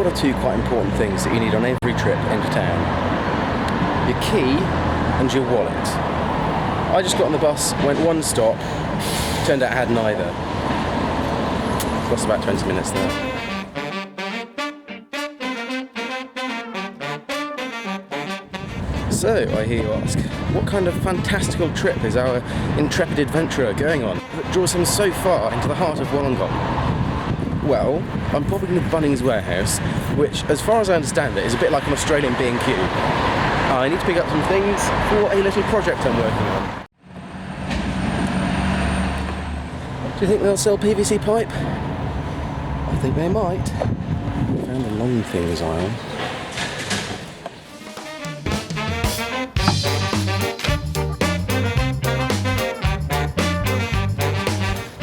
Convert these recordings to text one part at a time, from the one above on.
what are two quite important things that you need on every trip into town? Your key and your wallet. I just got on the bus, went one stop, turned out I had neither. Lost about 20 minutes there. So, I hear you ask, what kind of fantastical trip is our intrepid adventurer going on that draws him so far into the heart of Wollongong? Well, I'm popping into Bunnings Warehouse, which, as far as I understand it, is a bit like an Australian B&Q. I need to pick up some things for a little project I'm working on. Do you think they'll sell PVC pipe? I think they might. Found the long things aisle.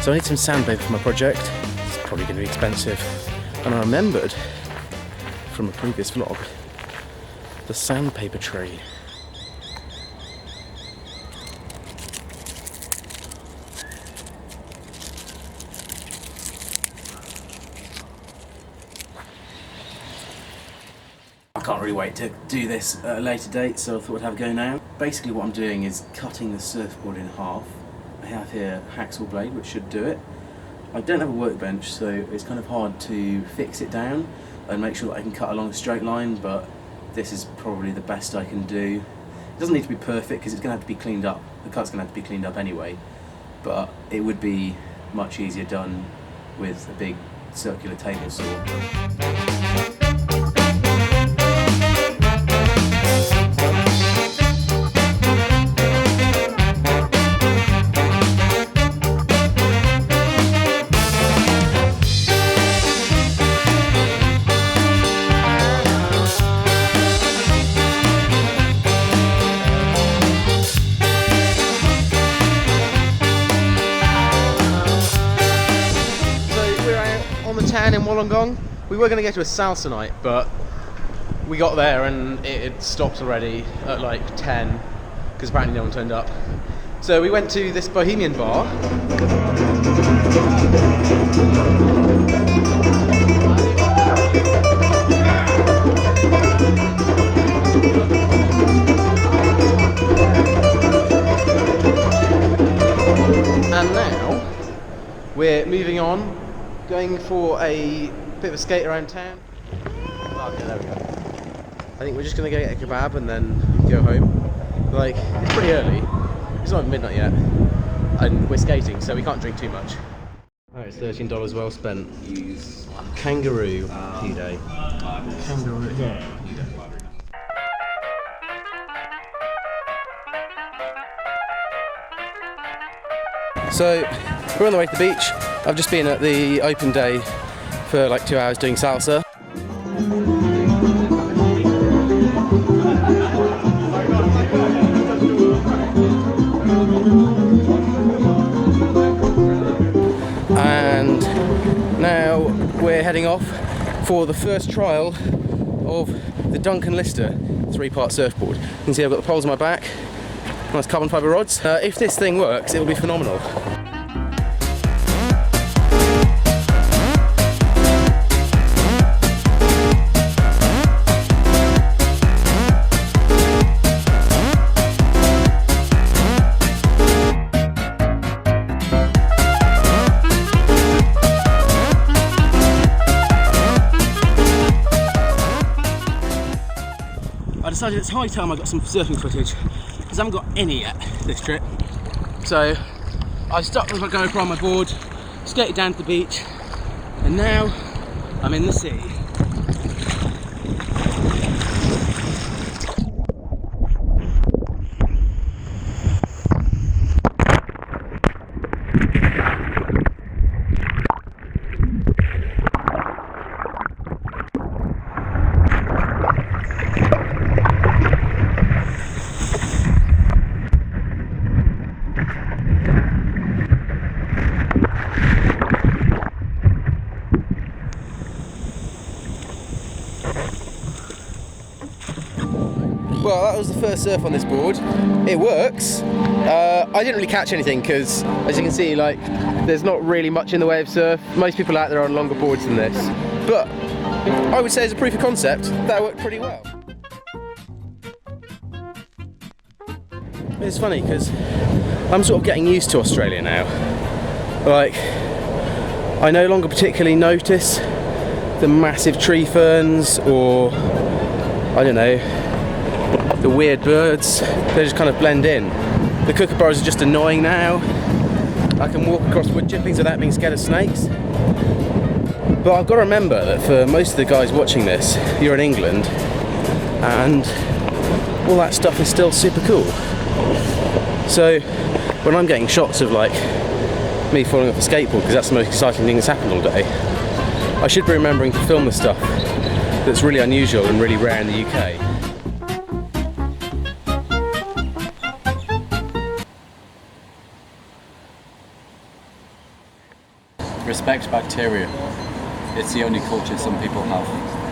So I need some sandpaper for my project. It's probably going to be expensive. And I remembered from a previous vlog the sandpaper tree. I can't really wait to do this at a later date, so I thought I'd have a go now. Basically what I'm doing is cutting the surfboard in half. I have here a hacksaw blade, which should do it. I don't have a workbench, so it's kind of hard to fix it down and make sure that I can cut along a straight line, but this is probably the best I can do. It doesn't need to be perfect because it's going to have to be cleaned up. The cut's going to have to be cleaned up anyway, but it would be much easier done with a big circular table saw. In Wollongong. We were going to go to a salsa night, but we got there and it had stopped already at like 10 because apparently no one turned up. So we went to this bohemian bar. And now we're moving on, going for a bit of a skate around town. Okay, there we go. I think we're just going to go get a kebab and then go home. Like, it's pretty early. It's not midnight yet. And we're skating, so we can't drink too much. Alright, it's $13 well spent. Kangaroo P-Day. Kangaroo. Yeah. So, we're on the way to the beach. I've just been at the open day for like 2 hours doing salsa. And now we're heading off for the first trial of the Duncan Lister 3-part surfboard. You can see I've got the poles on my back, nice carbon fibre rods. If this thing works, it will be phenomenal. I decided it's high time I got some surfing footage because I haven't got any yet this trip. So I stuck with my GoPro on my board, skated down to the beach, and now I'm in the sea. Well, that was the first surf on this board. It works. I didn't really catch anything because, as you can see, like, there's not really much in the way of surf. Most people out there are on longer boards than this. But I would say as a proof of concept, that worked pretty well. It's funny because I'm sort of getting used to Australia now. Like, I no longer particularly notice the massive tree ferns or, I don't know, the weird birds. They just kind of blend in. The kookaburras are just annoying now. I can walk across wood chippings without being scared of snakes. But I've got to remember that for most of the guys watching this, you're in England, and all that stuff is still super cool. So when I'm getting shots of like me falling off a skateboard, because that's the most exciting thing that's happened all day, I should be remembering to film the stuff that's really unusual and really rare in the UK. Respect bacteria. It's the only culture some people have.